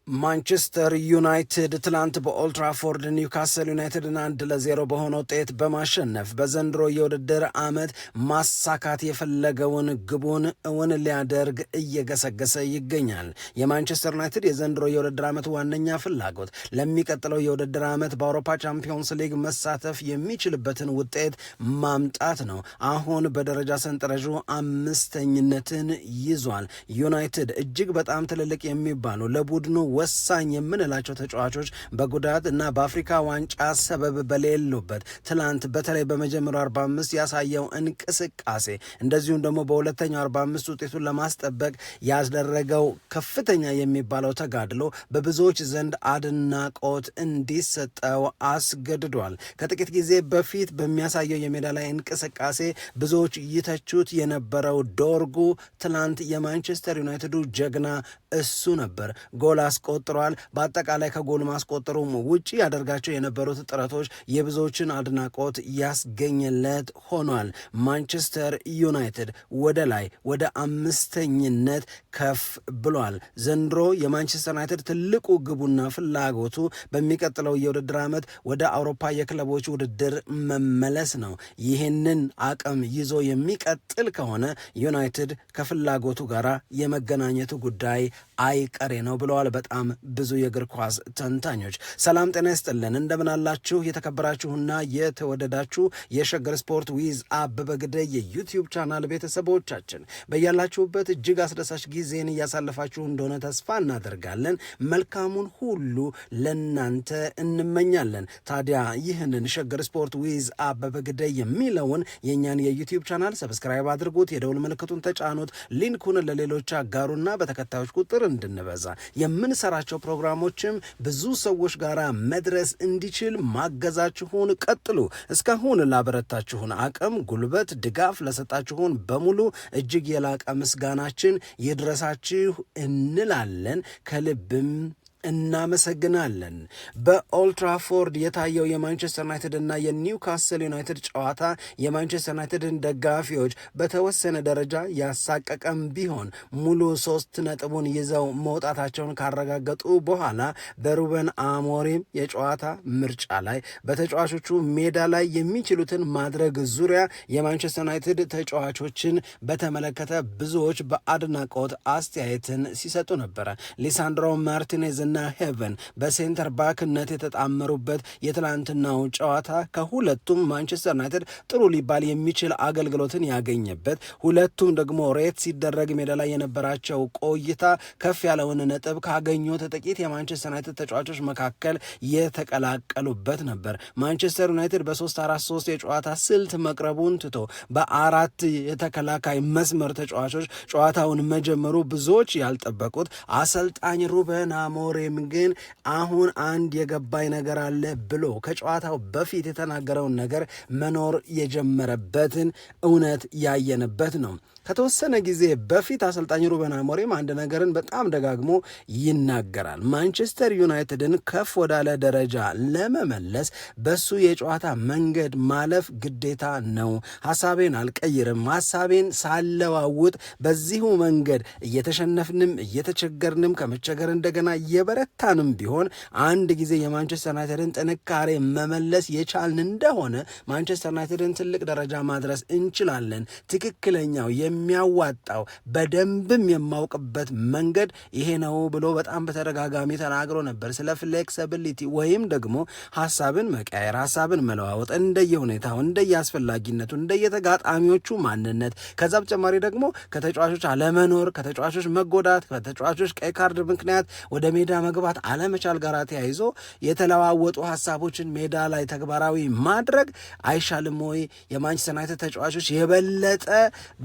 ማንቸስተር ዩናይትድ ትላንት በኦልድ ትራፎርድ ኒውካስል ዩናይትድን 1-0 በሆነ ውጤት በማሸነፍ በዘንድሮ የውድድር ዓመት ማሳካት የፈለገውን ግቡን እውን ሊያደርግ እየገሰገሰ ይገኛል። የማንቸስተር ዩናይትድ የዘንድሮ የውድድር ዓመት ዋነኛ ፍላጎት ለሚቀጥለው የውድድር ዓመት በአውሮፓ ቻምፒዮንስ ሊግ መሳተፍ የሚችልበትን ውጤት ማምጣት ነው። አሁን በደረጃ ሰንጠረዡ 5ኝነትን ይዟል። ዩናይትድ እጅግ በጣም ትልልቅ የሚባሉ ለቡድኑ ወሳኝ የምንላቸው ተጫዋቾች በጉዳት እና በአፍሪካ ዋንጫ ሰበብ በሌሉበት ትላንት በተለይ በመጀመሪያው 45 ያሳየው እንቅስቃሴ እንደዚሁም ደግሞ በሁለተኛው 45 ውጤቱን ለማስጠበቅ ያስደረገው ከፍተኛ የሚባለው ተጋድሎ በብዙዎች ዘንድ አድናቆት እንዲሰጠው አስገድዷል። ከጥቂት ጊዜ በፊት በሚያሳየው የሜዳ ላይ እንቅስቃሴ ብዙዎች ይተቹት የነበረው ዶርጉ ትላንት የማንቸስተር ዩናይትዱ ጀግና እሱ ነበር። ጎል አስቆጥሯል። በአጠቃላይ ከጎል ማስቆጠሩም ውጪ ያደርጋቸው የነበሩት ጥረቶች የብዙዎችን አድናቆት ያስገኘለት ሆኗል። ማንቸስተር ዩናይትድ ወደ ላይ ወደ 5ኝነት ከፍ ብሏል። ዘንድሮ የማንቸስተር ዩናይትድ ትልቁ ግቡና ፍላጎቱ በሚቀጥለው የውድድር ዓመት ወደ አውሮፓ የክለቦች ውድድር መመለስ ነው። ይህንን አቅም ይዞ የሚቀጥል ከሆነ ዩናይትድ ከፍላጎቱ ጋር የመገናኘቱ ጉዳይ አይቀሬ ነው ብለዋል በጣም ብዙ የእግር ኳስ ተንታኞች። ሰላም ጤና ይስጥልን፣ እንደምን አላችሁ የተከበራችሁና የተወደዳችሁ የሸገር ስፖርት ዊዝ አበበ ግደይ የዩቲዩብ ቻናል ቤተሰቦቻችን በያላችሁበት እጅግ አስደሳች ጊዜን እያሳለፋችሁ እንደሆነ ተስፋ እናደርጋለን። መልካሙን ሁሉ ለናንተ እንመኛለን። ታዲያ ይህንን ሸገር ስፖርት ዊዝ አበበ ግደይ የሚለውን የእኛን የዩቲዩብ ቻናል ሰብስክራይብ አድርጉት፣ የደውል ምልክቱን ተጫኑት፣ ሊንኩን ለሌሎች አጋሩና በተከታዮች ቁጥር እንድንበዛ የምንሰራቸው ፕሮግራሞችም ብዙ ሰዎች ጋር መድረስ እንዲችል ማገዛችሁን ቀጥሉ። እስካሁን ላበረታችሁን አቅም፣ ጉልበት፣ ድጋፍ ለሰጣችሁን በሙሉ እጅግ የላቀ ምስጋናችን ይድረሳችሁ እንላለን። ከልብም እናመሰግናለን። በኦልድ ትራፎርድ የታየው የማንቸስተር ዩናይትድ እና የኒውካስል ዩናይትድ ጨዋታ የማንቸስተር ዩናይትድን ደጋፊዎች በተወሰነ ደረጃ ያሳቀቀም ቢሆን ሙሉ 3 ነጥቡን ይዘው መውጣታቸውን ካረጋገጡ በኋላ በሩበን አሞሪም የጨዋታ ምርጫ ላይ በተጫዋቾቹ ሜዳ ላይ የሚችሉትን ማድረግ ዙሪያ የማንቸስተር ዩናይትድ ተጫዋቾችን በተመለከተ ብዙዎች በአድናቆት አስተያየትን ሲሰጡ ነበረ። ሊሳንድሮ ማርቲኔዝ እና ሄቨን በሴንተር ባክነት የተጣመሩበት የትላንትናው ጨዋታ ከሁለቱም ማንቸስተር ዩናይትድ ጥሩ ሊባል የሚችል አገልግሎትን ያገኘበት፣ ሁለቱም ደግሞ ሬት ሲደረግ ሜዳ ላይ የነበራቸው ቆይታ ከፍ ያለውን ነጥብ ካገኙት ጥቂት የማንቸስተር ዩናይትድ ተጫዋቾች መካከል የተቀላቀሉበት ነበር። ማንቸስተር ዩናይትድ በ3-4-3 የጨዋታ ስልት መቅረቡን ትቶ በ4 የተከላካይ መስመር ተጫዋቾች ጨዋታውን መጀመሩ ብዙዎች ያልጠበቁት አሰልጣኝ ሩበን አሞሪም ግን አሁን አንድ የገባኝ ነገር አለ ብሎ ከጨዋታው በፊት የተናገረውን ነገር መኖር የጀመረበትን እውነት ያየንበት ነው። ከተወሰነ ጊዜ በፊት አሰልጣኝ ሩበን አሞሪም አንድ ነገርን በጣም ደጋግሞ ይናገራል። ማንቸስተር ዩናይትድን ከፍ ወዳለ ደረጃ ለመመለስ በሱ የጨዋታ መንገድ ማለፍ ግዴታ ነው። ሐሳቤን አልቀይርም፣ ሐሳቤን ሳለዋውጥ በዚሁ መንገድ እየተሸነፍንም እየተቸገርንም ከመቸገር እንደገና የበረታንም ቢሆን አንድ ጊዜ የማንቸስተር ዩናይትድን ጥንካሬ መመለስ የቻልን እንደሆነ ማንቸስተር ዩናይትድን ትልቅ ደረጃ ማድረስ እንችላለን። ትክክለኛው የሚያዋጣው በደንብም የማውቅበት መንገድ ይሄ ነው ብሎ በጣም በተደጋጋሚ ተናግሮ ነበር። ስለ ፍሌክሲቢሊቲ ወይም ደግሞ ሐሳብን መቀየር፣ ሐሳብን መለዋወጥ እንደየሁኔታው፣ እንደየአስፈላጊነቱ፣ እንደየተጋጣሚዎቹ ማንነት፣ ከዛ በተጨማሪ ደግሞ ከተጫዋቾች አለመኖር፣ ከተጫዋቾች መጎዳት፣ ከተጫዋቾች ቀይ ካርድ ምክንያት ወደ ሜዳ መግባት አለመቻል ጋር ተያይዞ የተለዋወጡ ሐሳቦችን ሜዳ ላይ ተግባራዊ ማድረግ አይሻልም ወይ? የማንቸስተር ዩናይትድ ተጫዋቾች የበለጠ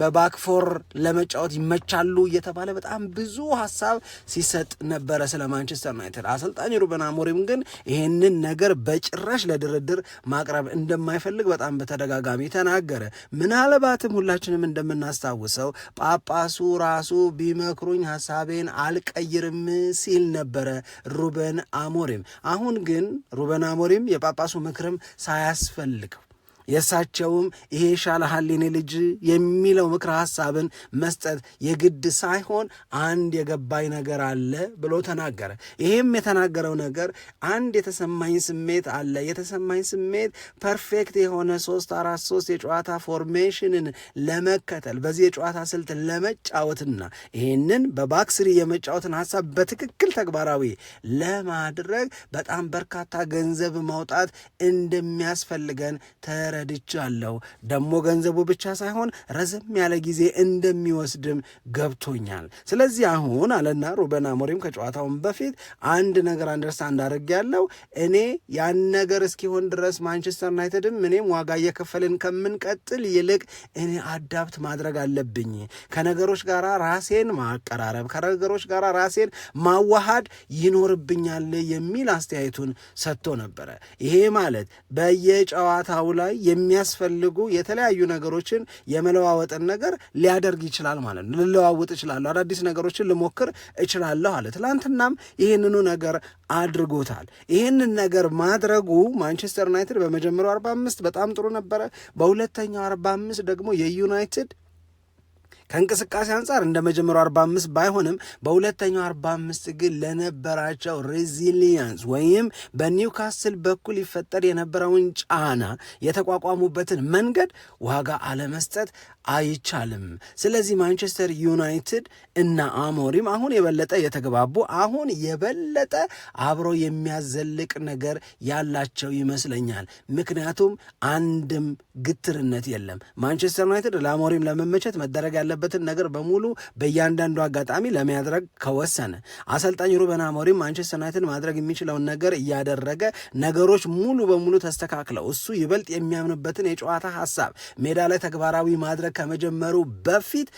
በባክፎር ለመጫወት ይመቻሉ እየተባለ በጣም ብዙ ሐሳብ ሲሰጥ ነበረ ስለ ማንቸስተር ዩናይትድ። አሰልጣኝ ሩበን አሞሪም ግን ይህንን ነገር በጭራሽ ለድርድር ማቅረብ እንደማይፈልግ በጣም በተደጋጋሚ ተናገረ። ምናልባትም ሁላችንም እንደምናስታውሰው ጳጳሱ ራሱ ቢመክሩኝ ሐሳቤን አልቀይርም ሲል ነበረ ሩበን አሞሪም። አሁን ግን ሩበን አሞሪም የጳጳሱ ምክርም ሳያስፈልገው የእሳቸውም ይሄ ይሻልሃል የኔ ልጅ የሚለው ምክረ ሐሳብን መስጠት የግድ ሳይሆን አንድ የገባኝ ነገር አለ ብሎ ተናገረ። ይሄም የተናገረው ነገር አንድ የተሰማኝ ስሜት አለ። የተሰማኝ ስሜት ፐርፌክት የሆነ 3-4-3 የጨዋታ ፎርሜሽንን ለመከተል በዚህ የጨዋታ ስልት ለመጫወትና ይሄንን በባክስሪ የመጫወትን ሐሳብ በትክክል ተግባራዊ ለማድረግ በጣም በርካታ ገንዘብ ማውጣት እንደሚያስፈልገን ተረድቻለሁ። ደግሞ ገንዘቡ ብቻ ሳይሆን ረዘም ያለ ጊዜ እንደሚወስድም ገብቶኛል። ስለዚህ አሁን አለና ሩበን አሞሪም ከጨዋታውን በፊት አንድ ነገር አንደርስታንድ አድርጌያለሁ። እኔ ያን ነገር እስኪሆን ድረስ ማንቸስተር ዩናይትድም እኔም ዋጋ እየከፈልን ከምንቀጥል ይልቅ እኔ አዳፕት ማድረግ አለብኝ፣ ከነገሮች ጋር ራሴን ማቀራረብ፣ ከነገሮች ጋር ራሴን ማዋሃድ ይኖርብኛል የሚል አስተያየቱን ሰጥቶ ነበረ። ይሄ ማለት በየጨዋታው ላይ የሚያስፈልጉ የተለያዩ ነገሮችን የመለዋወጥን ነገር ሊያደርግ ይችላል ማለት ነው። ልለዋውጥ እችላለሁ፣ አዳዲስ ነገሮችን ልሞክር እችላለሁ አለ። ትላንትናም ይህንኑ ነገር አድርጎታል። ይህንን ነገር ማድረጉ ማንቸስተር ዩናይትድ በመጀመሪያው 45 በጣም ጥሩ ነበረ። በሁለተኛው 45 ደግሞ የዩናይትድ ከእንቅስቃሴ አንጻር እንደ መጀመሪያው 45 ባይሆንም በሁለተኛው 45 ግን ለነበራቸው ሬዚሊየንስ ወይም በኒውካስል በኩል ይፈጠር የነበረውን ጫና የተቋቋሙበትን መንገድ ዋጋ አለመስጠት አይቻልም። ስለዚህ ማንቸስተር ዩናይትድ እና አሞሪም አሁን የበለጠ የተግባቡ፣ አሁን የበለጠ አብሮ የሚያዘልቅ ነገር ያላቸው ይመስለኛል። ምክንያቱም አንድም ግትርነት የለም። ማንቸስተር ዩናይትድ ለአሞሪም ለመመቸት መደረግ ያለበትን ነገር በሙሉ በእያንዳንዱ አጋጣሚ ለማድረግ ከወሰነ፣ አሰልጣኝ ሩበን አሞሪም ማንቸስተር ዩናይትድ ማድረግ የሚችለውን ነገር እያደረገ ነገሮች ሙሉ በሙሉ ተስተካክለው እሱ ይበልጥ የሚያምንበትን የጨዋታ ሐሳብ ሜዳ ላይ ተግባራዊ ማድረግ ከመጀመሩ በፊት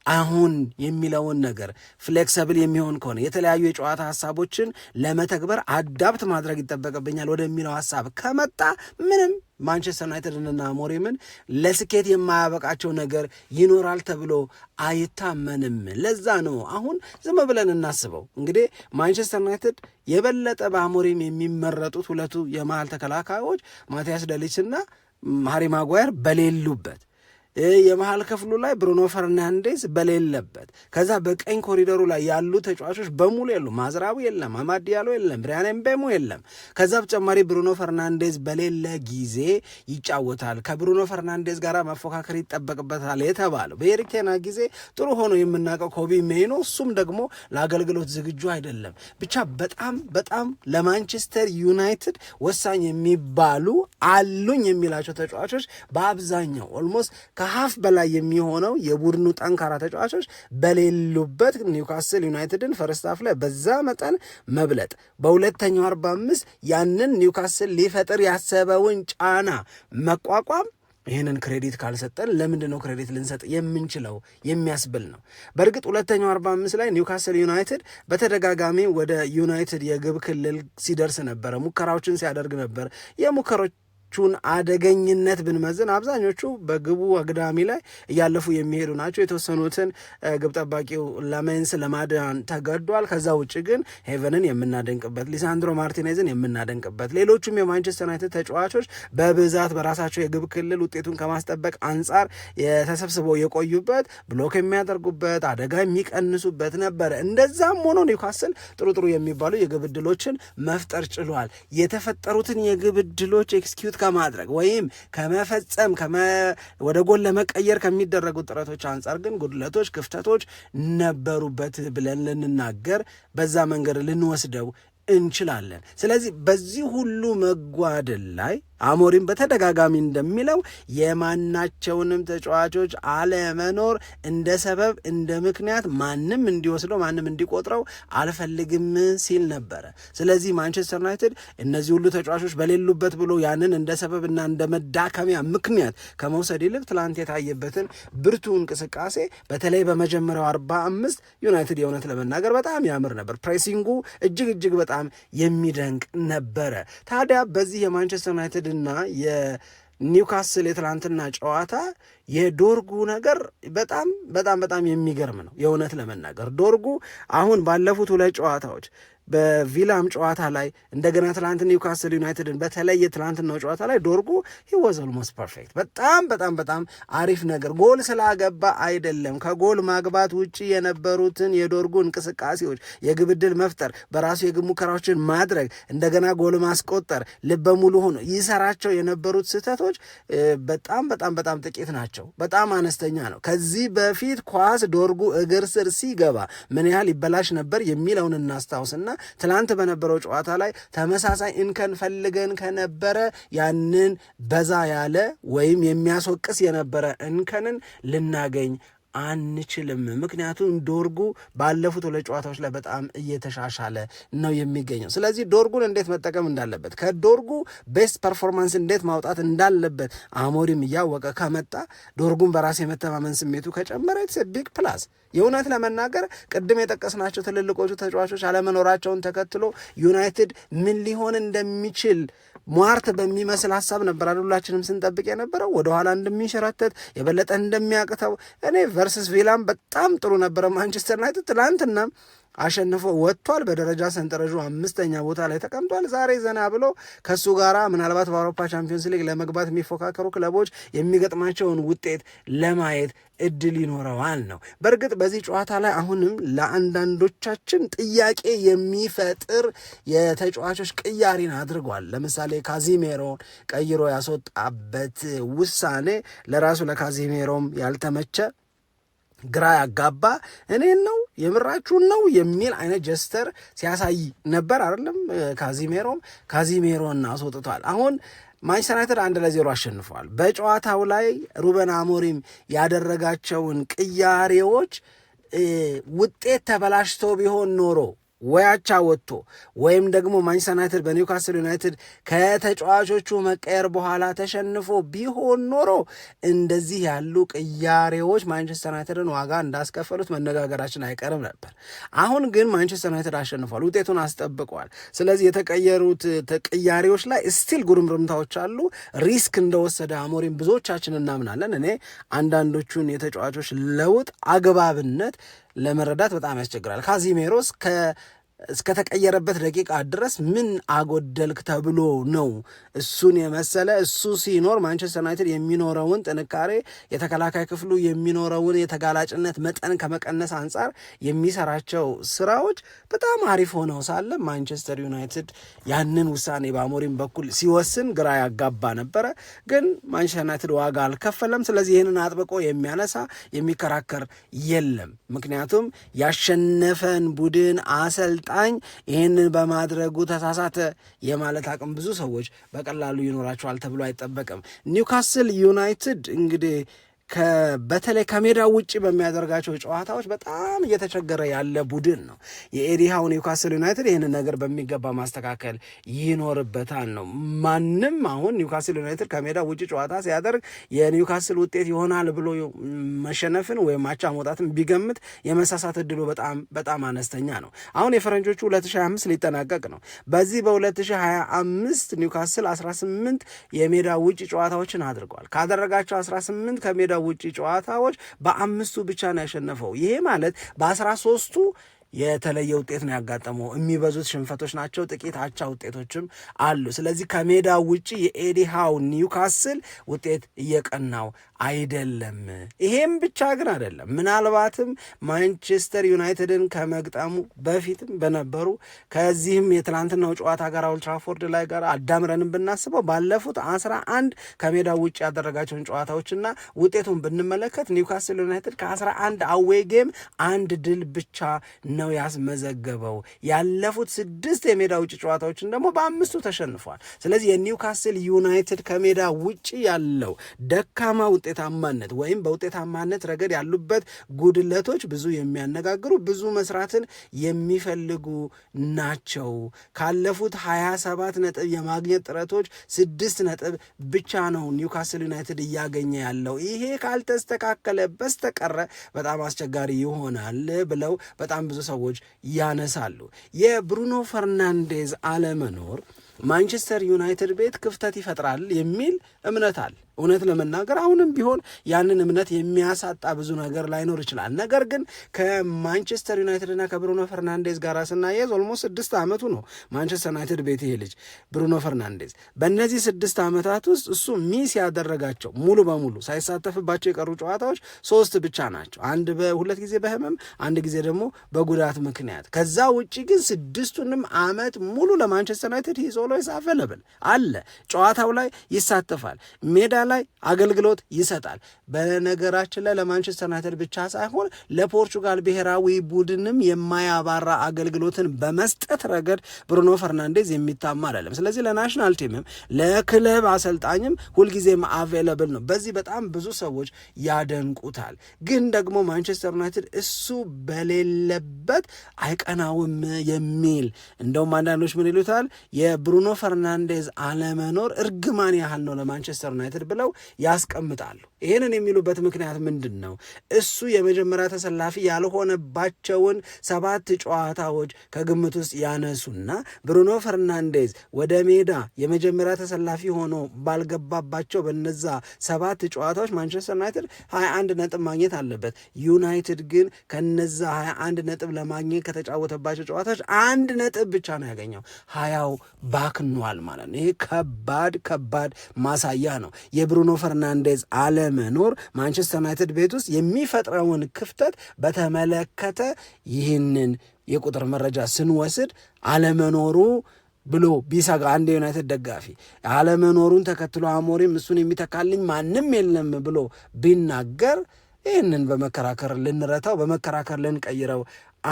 አሁን የሚለውን ነገር ፍሌክሰብል የሚሆን ከሆነ የተለያዩ የጨዋታ ሐሳቦችን ለመተግበር አዳፕት ማድረግ ይጠበቅብኛል ወደሚለው ሐሳብ ከመጣ ምንም ማንቸስተር ዩናይትድንና አሞሪምን ለስኬት የማያበቃቸው ነገር ይኖራል ተብሎ አይታመንም። ለዛ ነው አሁን ዝም ብለን እናስበው። እንግዲህ ማንቸስተር ዩናይትድ የበለጠ በአሞሪም የሚመረጡት ሁለቱ የመሃል ተከላካዮች ማቲያስ ደሊችና ሃሪ ማጓየር በሌሉበት፣ የመሃል ክፍሉ ላይ ብሩኖ ፈርናንዴዝ በሌለበት፣ ከዛ በቀኝ ኮሪደሩ ላይ ያሉ ተጫዋቾች በሙሉ የሉም። ማዝራዊ የለም፣ አማድ ዲያሎ የለም፣ ብሪያን ኤምቤሞ የለም። ከዛ በተጨማሪ ብሩኖ ፈርናንዴዝ በሌለ ጊዜ ይጫወታል። ከብሩኖ ፈርናንዴዝ ጋር መፎካከር ይጠበቅበታል የተባለው በኤሪክ ቴን ሃግ ጊዜ ጥሩ ሆኖ የምናውቀው ኮቢ ሜይኖ፣ እሱም ደግሞ ለአገልግሎት ዝግጁ አይደለም። ብቻ በጣም በጣም ለማንቸስተር ዩናይትድ ወሳኝ የሚባሉ አሉኝ የሚላቸው ተጫዋቾች በአብዛኛው ኦልሞስት ከሀፍ በላይ የሚሆነው የቡድኑ ጠንካራ ተጫዋቾች በሌሉበት ኒውካስል ዩናይትድን ፈርስት ሃፍ ላይ በዛ መጠን መብለጥ፣ በሁለተኛው 45 ያንን ኒውካስል ሊፈጥር ያሰበውን ጫና መቋቋም፣ ይህንን ክሬዲት ካልሰጠን ለምንድን ነው ክሬዲት ልንሰጥ የምንችለው የሚያስብል ነው። በእርግጥ ሁለተኛው 45 ላይ ኒውካስል ዩናይትድ በተደጋጋሚ ወደ ዩናይትድ የግብ ክልል ሲደርስ ነበረ፣ ሙከራዎችን ሲያደርግ ነበር። የሙከሮች አደገኝነት ብንመዝን አብዛኞቹ በግቡ አግዳሚ ላይ እያለፉ የሚሄዱ ናቸው። የተወሰኑትን ግብ ጠባቂው ላሜንስ ለማዳን ተገዷል። ከዛ ውጭ ግን ሄቨንን የምናደንቅበት፣ ሊሳንድሮ ማርቲኔዝን የምናደንቅበት፣ ሌሎቹም የማንቸስተር ዩናይትድ ተጫዋቾች በብዛት በራሳቸው የግብ ክልል ውጤቱን ከማስጠበቅ አንጻር የተሰብስበው የቆዩበት፣ ብሎክ የሚያደርጉበት፣ አደጋ የሚቀንሱበት ነበረ። እንደዛም ሆኖ ኒውካስል ጥሩ ጥሩ የሚባሉ የግብ ዕድሎችን መፍጠር ችሏል። የተፈጠሩትን የግብ ዕድሎች ኤክስኪዩት ከማድረግ ወይም ከመፈጸም ወደ ጎል ለመቀየር ከሚደረጉ ጥረቶች አንጻር ግን ጉድለቶች፣ ክፍተቶች ነበሩበት ብለን ልንናገር በዛ መንገድ ልንወስደው እንችላለን። ስለዚህ በዚህ ሁሉ መጓደል ላይ አሞሪም በተደጋጋሚ እንደሚለው የማናቸውንም ተጫዋቾች አለመኖር እንደ ሰበብ እንደ ምክንያት ማንም እንዲወስደው ማንም እንዲቆጥረው አልፈልግም ሲል ነበረ። ስለዚህ ማንቸስተር ዩናይትድ እነዚህ ሁሉ ተጫዋቾች በሌሉበት ብሎ ያንን እንደ ሰበብና እንደ መዳከሚያ ምክንያት ከመውሰድ ይልቅ ትላንት የታየበትን ብርቱ እንቅስቃሴ በተለይ በመጀመሪያው 45 ዩናይትድ የእውነት ለመናገር በጣም ያምር ነበር። ፕሬሲንጉ እጅግ በጣም የሚደንቅ ነበረ። ታዲያ በዚህ የማንቸስተር ዩናይትድ እና የኒውካስል የትላንትና ጨዋታ የዶርጉ ነገር በጣም የሚገርም ነው። የእውነት ለመናገር ዶርጉ አሁን ባለፉት ሁለት ጨዋታዎች በቪላም ጨዋታ ላይ እንደገና ትላንት ኒውካስል ዩናይትድን በተለየ ትላንትናው ጨዋታ ላይ ዶርጉ he was almost perfect በጣም አሪፍ ነገር ጎል ስላገባ አይደለም፣ ከጎል ማግባት ውጪ የነበሩትን የዶርጉ እንቅስቃሴዎች፣ የግብ ዕድል መፍጠር፣ በራሱ የግብ ሙከራዎችን ማድረግ፣ እንደገና ጎል ማስቆጠር፣ ልበ ሙሉ ሆኖ ይሰራቸው የነበሩት ስህተቶች በጣም ጥቂት ናቸው። በጣም አነስተኛ ነው። ከዚህ በፊት ኳስ ዶርጉ እግር ስር ሲገባ ምን ያህል ይበላሽ ነበር የሚለውን እናስታውስና ትላንት በነበረው ጨዋታ ላይ ተመሳሳይ እንከን ፈልገን ከነበረ ያንን በዛ ያለ ወይም የሚያስወቅስ የነበረ እንከንን ልናገኝ አንችልም። ምክንያቱም ዶርጉ ባለፉት 2 ጨዋታዎች ላይ በጣም እየተሻሻለ ነው የሚገኘው። ስለዚህ ዶርጉን እንዴት መጠቀም እንዳለበት፣ ከዶርጉ ቤስት ፐርፎርማንስ እንዴት ማውጣት እንዳለበት አሞሪም እያወቀ ከመጣ ዶርጉን በራስ የመተማመን ስሜቱ ከጨመረ ኢትስ ቢግ ፕላስ። የእውነት ለመናገር ቅድም የጠቀስናቸው ትልልቆቹ ተጫዋቾች አለመኖራቸውን ተከትሎ ዩናይትድ ምን ሊሆን እንደሚችል ሟርት በሚመስል ሀሳብ ነበር ሁላችንም ስንጠብቅ የነበረው። ወደኋላ እንደሚንሸራተት የበለጠ እንደሚያቅተው እኔ ቨርስስ ቪላም በጣም ጥሩ ነበረ። ማንቸስተር ዩናይትድ ትላንትና አሸንፎ ወጥቷል። በደረጃ ሰንጠረዡ 5ኛ ቦታ ላይ ተቀምጧል። ዛሬ ዘና ብሎ ከሱ ጋራ ምናልባት በአውሮፓ ቻምፒዮንስ ሊግ ለመግባት የሚፎካከሩ ክለቦች የሚገጥማቸውን ውጤት ለማየት እድል ይኖረዋል ነው። በእርግጥ በዚህ ጨዋታ ላይ አሁንም ለአንዳንዶቻችን ጥያቄ የሚፈጥር የተጫዋቾች ቅያሪን አድርጓል። ለምሳሌ ካዚሜሮን ቀይሮ ያስወጣበት ውሳኔ ለራሱ ለካዚሜሮም ያልተመቸ ግራ ያጋባ እኔን ነው የምራችሁን ነው የሚል አይነት ጀስተር ሲያሳይ ነበር አይደለም። ካዚሜሮን አስወጥቷል። አሁን ማንቸስተር ዩናይትድ 1-0 አሸንፏል። በጨዋታው ላይ ሩበን አሞሪም ያደረጋቸውን ቅያሬዎች ውጤት ተበላሽቶ ቢሆን ኖሮ ወይ አቻ ወጥቶ ወይም ደግሞ ማንቸስተር ዩናይትድ በኒውካስል ዩናይትድ ከተጫዋቾቹ መቀየር በኋላ ተሸንፎ ቢሆን ኖሮ እንደዚህ ያሉ ቅያሬዎች ማንቸስተር ዩናይትድን ዋጋ እንዳስከፈሉት መነጋገራችን አይቀርም ነበር። አሁን ግን ማንቸስተር ዩናይትድ አሸንፏል፣ ውጤቱን አስጠብቋል። ስለዚህ የተቀየሩት ቅያሬዎች ላይ ስቲል ጉርምርምታዎች አሉ። ሪስክ እንደወሰደ አሞሪም ብዙዎቻችን እናምናለን። እኔ አንዳንዶቹን የተጫዋቾች ለውጥ አግባብነት ለመረዳት በጣም ያስቸግራል። ካዚሜሮስ እስከተቀየረበት ደቂቃ ድረስ ምን አጎደልክ ተብሎ ነው እሱን የመሰለ እሱ ሲኖር ማንቸስተር ዩናይትድ የሚኖረውን ጥንካሬ፣ የተከላካይ ክፍሉ የሚኖረውን የተጋላጭነት መጠን ከመቀነስ አንጻር የሚሰራቸው ስራዎች በጣም አሪፍ ሆነው ሳለ ማንቸስተር ዩናይትድ ያንን ውሳኔ በአሞሪም በኩል ሲወስን ግራ ያጋባ ነበረ። ግን ማንቸስተር ዩናይትድ ዋጋ አልከፈለም። ስለዚህ ይህንን አጥብቆ የሚያነሳ የሚከራከር የለም። ምክንያቱም ያሸነፈን ቡድን አሰልጣኝ ይህንን በማድረጉ ተሳሳተ የማለት አቅም ብዙ ሰዎች በቀላሉ ይኖራቸዋል ተብሎ አይጠበቅም። ኒውካስል ዩናይትድ እንግዲህ በተለይ ከሜዳ ውጭ በሚያደርጋቸው ጨዋታዎች በጣም እየተቸገረ ያለ ቡድን ነው። የኤዲ ሃው ኒውካስል ዩናይትድ ይህንን ነገር በሚገባ ማስተካከል ይኖርበታል ነው። ማንም አሁን ኒውካስል ዩናይትድ ከሜዳ ውጭ ጨዋታ ሲያደርግ የኒውካስል ውጤት ይሆናል ብሎ መሸነፍን ወይም አቻ መውጣትን ቢገምት የመሳሳት እድሉ በጣም አነስተኛ ነው። አሁን የፈረንጆቹ 2025 ሊጠናቀቅ ነው። በዚህ በ2025 ኒውካስል 18 የሜዳ ውጭ ጨዋታዎችን አድርገዋል። ካደረጋቸው 18 ከሜዳ ውጪ ጨዋታዎች በ5ቱ ብቻ ነው ያሸነፈው። ይሄ ማለት በ13ቱ የተለየ ውጤት ነው ያጋጠመው። የሚበዙት ሽንፈቶች ናቸው፣ ጥቂት አቻ ውጤቶችም አሉ። ስለዚህ ከሜዳ ውጪ የኤዲ ሃው ኒውካስል ውጤት እየቀናው አይደለም። ይሄም ብቻ ግን አይደለም። ምናልባትም ማንቸስተር ዩናይትድን ከመግጠሙ በፊትም በነበሩ ከዚህም የትላንትናው ጨዋታ ጋር ኦልድ ትራፎርድ ላይ ጋር አዳምረንም ብናስበው ባለፉት 11 ከሜዳ ውጭ ያደረጋቸውን ጨዋታዎችና ውጤቱን ብንመለከት ኒውካስል ዩናይትድ ከ11 አዌይ ጌም 1 ድል ብቻ ነው ያስመዘገበው። ያለፉት 6 የሜዳ ውጭ ጨዋታዎችን ደግሞ በ5ቱ ተሸንፏል። ስለዚህ የኒውካስል ዩናይትድ ከሜዳ ውጭ ያለው ደካማ ውጤታማነት ወይም በውጤታማነት ረገድ ያሉበት ጉድለቶች ብዙ የሚያነጋግሩ ብዙ መስራትን የሚፈልጉ ናቸው። ካለፉት 27 ነጥብ የማግኘት ጥረቶች 6 ነጥብ ብቻ ነው ኒውካስል ዩናይትድ እያገኘ ያለው። ይሄ ካልተስተካከለ በስተቀረ በጣም አስቸጋሪ ይሆናል ብለው በጣም ብዙ ሰዎች ያነሳሉ። የብሩኖ ፈርናንዴዝ አለመኖር ማንቸስተር ዩናይትድ ቤት ክፍተት ይፈጥራል የሚል እምነት አለ። እውነት ለመናገር አሁንም ቢሆን ያንን እምነት የሚያሳጣ ብዙ ነገር ላይኖር ይችላል። ነገር ግን ከማንቸስተር ዩናይትድና ከብሩኖ ፈርናንዴዝ ጋር ስናየዝ ኦልሞስት 6 ዓመቱ ነው ማንቸስተር ዩናይትድ ቤት ይሄ ልጅ ብሩኖ ፈርናንዴዝ። በእነዚህ 6 ዓመታት ውስጥ እሱ ሚስ ያደረጋቸው ሙሉ በሙሉ ሳይሳተፍባቸው የቀሩ ጨዋታዎች 3 ብቻ ናቸው። አንድ በሁለት ጊዜ በህመም፣ አንድ ጊዜ ደግሞ በጉዳት ምክንያት። ከዛ ውጭ ግን 6ቱንም ዓመት ሙሉ ለማንቸስተር ዩናይትድ ሂዝ ኦልዌይስ አቬለብል አለ። ጨዋታው ላይ ይሳተፋል፣ ሜዳ ላይ አገልግሎት ይሰጣል። በነገራችን ላይ ለማንቸስተር ዩናይትድ ብቻ ሳይሆን ለፖርቹጋል ብሔራዊ ቡድንም የማያባራ አገልግሎትን በመስጠት ረገድ ብሩኖ ፈርናንዴዝ የሚታማ አይደለም። ስለዚህ ለናሽናል ቲምም ለክለብ አሰልጣኝም ሁልጊዜም አቬለብል ነው። በዚህ በጣም ብዙ ሰዎች ያደንቁታል። ግን ደግሞ ማንቸስተር ዩናይትድ እሱ በሌለበት አይቀናውም የሚል እንደውም አንዳንዶች ምን ይሉታል የብሩኖ ፈርናንዴዝ አለመኖር እርግማን ያህል ነው ለማንቸስተር ዩናይትድ ብለው ያስቀምጣሉ። ይህንን የሚሉበት ምክንያት ምንድን ነው? እሱ የመጀመሪያ ተሰላፊ ያልሆነባቸውን 7 ጨዋታዎች ከግምት ውስጥ ያነሱና ብሩኖ ፈርናንዴዝ ወደ ሜዳ የመጀመሪያ ተሰላፊ ሆኖ ባልገባባቸው በነዛ 7 ጨዋታዎች ማንቸስተር ዩናይትድ 21 ነጥብ ማግኘት አለበት። ዩናይትድ ግን ከነዛ 21 ነጥብ ለማግኘት ከተጫወተባቸው ጨዋታዎች 1 ነጥብ ብቻ ነው ያገኘው። 20 ባክኗል ማለት ነው። ይሄ ከባድ ማሳያ ነው። የብሩኖ ፈርናንዴዝ አለመኖር ማንቸስተር ዩናይትድ ቤት ውስጥ የሚፈጥረውን ክፍተት በተመለከተ ይህንን የቁጥር መረጃ ስንወስድ አለመኖሩ ብሎ ቢሰጋ አንድ የዩናይትድ ደጋፊ አለመኖሩን ተከትሎ አሞሪም እሱን የሚተካልኝ ማንም የለም ብሎ ቢናገር ይህንን በመከራከር ልንረታው በመከራከር ልንቀይረው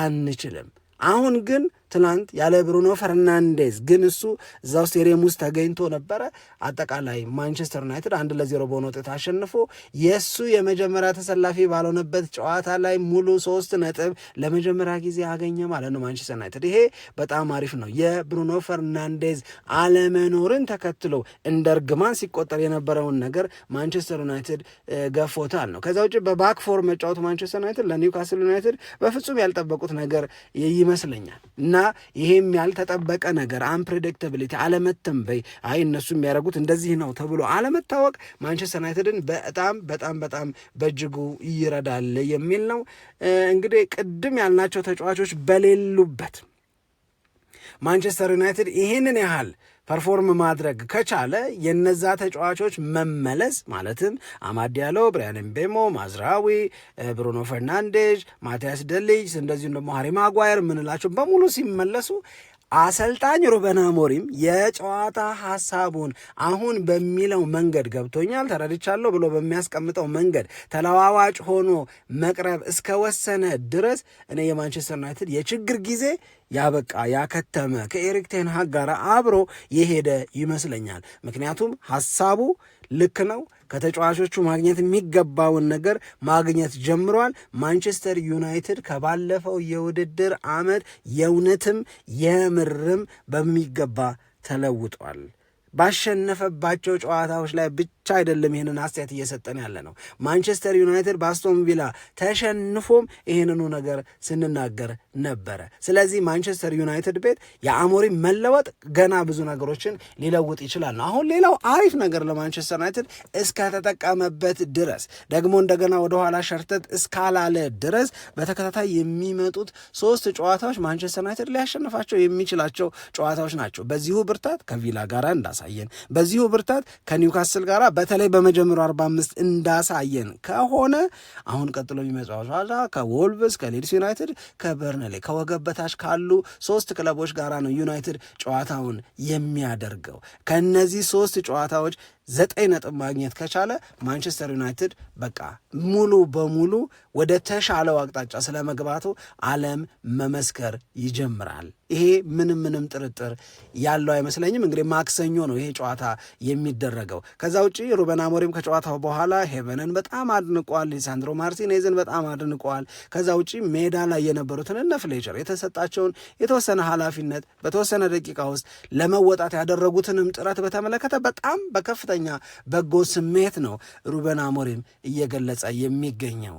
አንችልም። አሁን ግን ትናንት ያለ ብሩኖ ፈርናንዴዝ ግን እሱ እዛው ስቴዲየም ውስጥ ተገኝቶ ነበረ። አጠቃላይ ማንቸስተር ዩናይትድ 1-0 በሆነ ውጤት አሸንፎ የእሱ የመጀመሪያ ተሰላፊ ባልሆነበት ጨዋታ ላይ ሙሉ 3 ነጥብ ለመጀመሪያ ጊዜ አገኘ ማለት ነው ማንቸስተር ዩናይትድ። ይሄ በጣም አሪፍ ነው። የብሩኖ ፈርናንዴዝ አለመኖርን ተከትሎ እንደ እርግማን ሲቆጠር የነበረውን ነገር ማንቸስተር ዩናይትድ ገፎታል ነው። ከዛ ውጭ በባክ ፎር መጫወቱ ማንቸስተር ዩናይትድ ለኒውካስል ዩናይትድ በፍጹም ያልጠበቁት ነገር ይመስለኛል እና ይሄም ያልተጠበቀ ነገር አንፕሬዲክታቢሊቲ አለመተንበይ እነሱ የሚያደርጉት እንደዚህ ነው ተብሎ አለመታወቅ ማንቸስተር ዩናይትድን በጣም በእጅጉ ይረዳል የሚል ነው። እንግዲህ ቅድም ያልናቸው ተጫዋቾች በሌሉበት ማንቸስተር ዩናይትድ ይሄንን ያህል ፐርፎርም ማድረግ ከቻለ የነዛ ተጫዋቾች መመለስ ማለትም አማድ ዲያሎ፣ ብራያን ምቤሞ፣ ማዝራዊ፣ ብሩኖ ፈርናንዴዝ፣ ማቲያስ ደሊጅ እንደዚሁም ደግሞ ሃሪ ማጓየር የምንላቸው በሙሉ ሲመለሱ አሰልጣኝ ሩበን አሞሪም የጨዋታ ሐሳቡን አሁን በሚለው መንገድ ገብቶኛል ተረድቻለሁ ብሎ በሚያስቀምጠው መንገድ ተለዋዋጭ ሆኖ መቅረብ እስከወሰነ ድረስ እኔ የማንቸስተር ዩናይትድ የችግር ጊዜ ያበቃ ያከተመ ከኤሪክ ቴን ሃግ ጋር አብሮ የሄደ ይመስለኛል። ምክንያቱም ሐሳቡ ልክ ነው። ከተጫዋቾቹ ማግኘት የሚገባውን ነገር ማግኘት ጀምሯል። ማንቸስተር ዩናይትድ ከባለፈው የውድድር ዓመት የእውነትም የምርም በሚገባ ተለውጧል። ባሸነፈባቸው ጨዋታዎች ላይ ብቻ አይደለም ይህንን አስተያየት እየሰጠን ያለ ነው። ማንቸስተር ዩናይትድ በአስቶን ቪላ ተሸንፎም ይህንኑ ነገር ስንናገር ነበረ። ስለዚህ ማንቸስተር ዩናይትድ ቤት የአሞሪም መለወጥ ገና ብዙ ነገሮችን ሊለውጥ ይችላል ነው። አሁን ሌላው አሪፍ ነገር ለማንቸስተር ዩናይትድ እስከተጠቀመበት ድረስ ደግሞ እንደገና ወደኋላ ሸርተት እስካላለ ድረስ በተከታታይ የሚመጡት 3 ጨዋታዎች ማንቸስተር ዩናይትድ ሊያሸንፋቸው የሚችላቸው ጨዋታዎች ናቸው። በዚሁ ብርታት ከቪላ ጋር እንዳሳየን፣ በዚሁ ብርታት ከኒውካስል ጋር በተለይ በመጀመሪያው 45 እንዳሳየን ከሆነ አሁን ቀጥሎ የሚመጣው ጨዋታ ከወልቭስ፣ ከሊድስ ዩናይትድ፣ ከበርንሌ ከወገብ በታች ካሉ 3 ክለቦች ጋር ነው ዩናይትድ ጨዋታውን የሚያደርገው። ከነዚህ 3 ጨዋታዎች 9 ነጥብ ማግኘት ከቻለ ማንቸስተር ዩናይትድ በቃ ሙሉ በሙሉ ወደ ተሻለው አቅጣጫ ስለመግባቱ ዓለም መመስከር ይጀምራል። ይሄ ምንም ጥርጥር ያለው አይመስለኝም። እንግዲህ ማክሰኞ ነው ይሄ ጨዋታ የሚደረገው። ከዛ ውጪ ሩበን አሞሪም ከጨዋታው በኋላ ሄቨንን በጣም አድንቋል፣ ሊሳንድሮ ማርቲኔዝን በጣም አድንቋል። ከዛ ውጪ ሜዳ ላይ የነበሩትን እነ ፍሌቸር የተሰጣቸውን የተወሰነ ኃላፊነት በተወሰነ ደቂቃ ውስጥ ለመወጣት ያደረጉትንም ጥረት በተመለከተ በጣም በከፍተኛ በጎ ስሜት ነው ሩበን አሞሪም እየገለጸ የሚገኘው።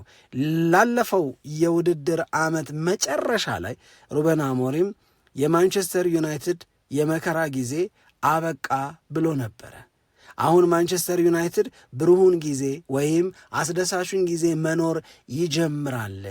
ላለፈው የውድድር ዓመት መጨረሻ ላይ ሩበን አሞሪም የማንቸስተር ዩናይትድ የመከራ ጊዜ አበቃ ብሎ ነበረ። አሁን ማንቸስተር ዩናይትድ ብሩሁን ጊዜ ወይም አስደሳሹን ጊዜ መኖር ይጀምራል።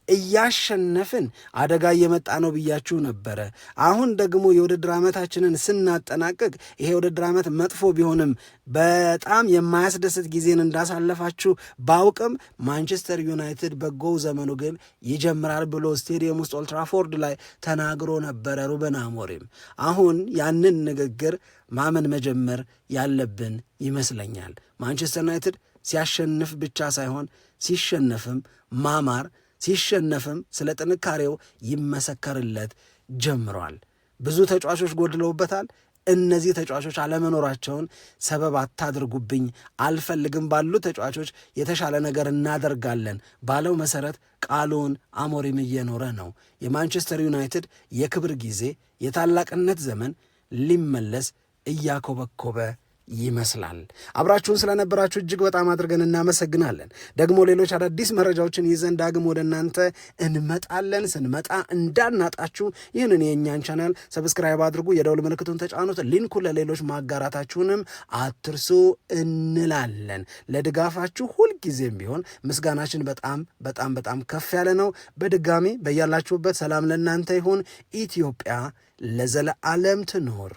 እያሸነፍን አደጋ እየመጣ ነው ብያችሁ ነበረ። አሁን ደግሞ የውድድር ዓመታችንን ስናጠናቅቅ ይሄ የውድድር ዓመት መጥፎ ቢሆንም በጣም የማያስደስት ጊዜን እንዳሳለፋችሁ ባውቅም ማንቸስተር ዩናይትድ በጎው ዘመኑ ግን ይጀምራል ብሎ ስቴዲየም ውስጥ ኦልትራፎርድ ላይ ተናግሮ ነበረ ሩበን አሞሪም። አሁን ያንን ንግግር ማመን መጀመር ያለብን ይመስለኛል። ማንቸስተር ዩናይትድ ሲያሸንፍ ብቻ ሳይሆን ሲሸነፍም ማማር፣ ሲሸነፍም ስለ ጥንካሬው ይመሰከርለት ጀምሯል። ብዙ ተጫዋቾች ጎድለውበታል። እነዚህ ተጫዋቾች አለመኖራቸውን ሰበብ አታድርጉብኝ፣ አልፈልግም፣ ባሉ ተጫዋቾች የተሻለ ነገር እናደርጋለን ባለው መሰረት ቃሉን አሞሪም እየኖረ ነው። የማንቸስተር ዩናይትድ የክብር ጊዜ፣ የታላቅነት ዘመን ሊመለስ እያኮበኮበ ይመስላል። አብራችሁን ስለነበራችሁ እጅግ በጣም አድርገን እናመሰግናለን። ደግሞ ሌሎች አዳዲስ መረጃዎችን ይዘን ዳግም ወደ እናንተ እንመጣለን። ስንመጣ እንዳናጣችሁ ይህንን የእኛን ቻናል ሰብስክራይብ አድርጉ፣ የደውል ምልክቱን ተጫኑት፣ ሊንኩ ለሌሎች ማጋራታችሁንም አትርሱ እንላለን። ለድጋፋችሁ ሁልጊዜም ቢሆን ምስጋናችን በጣም በጣም በጣም ከፍ ያለ ነው። በድጋሚ በያላችሁበት ሰላም ለእናንተ ይሁን። ኢትዮጵያ ለዘለዓለም ትኖር።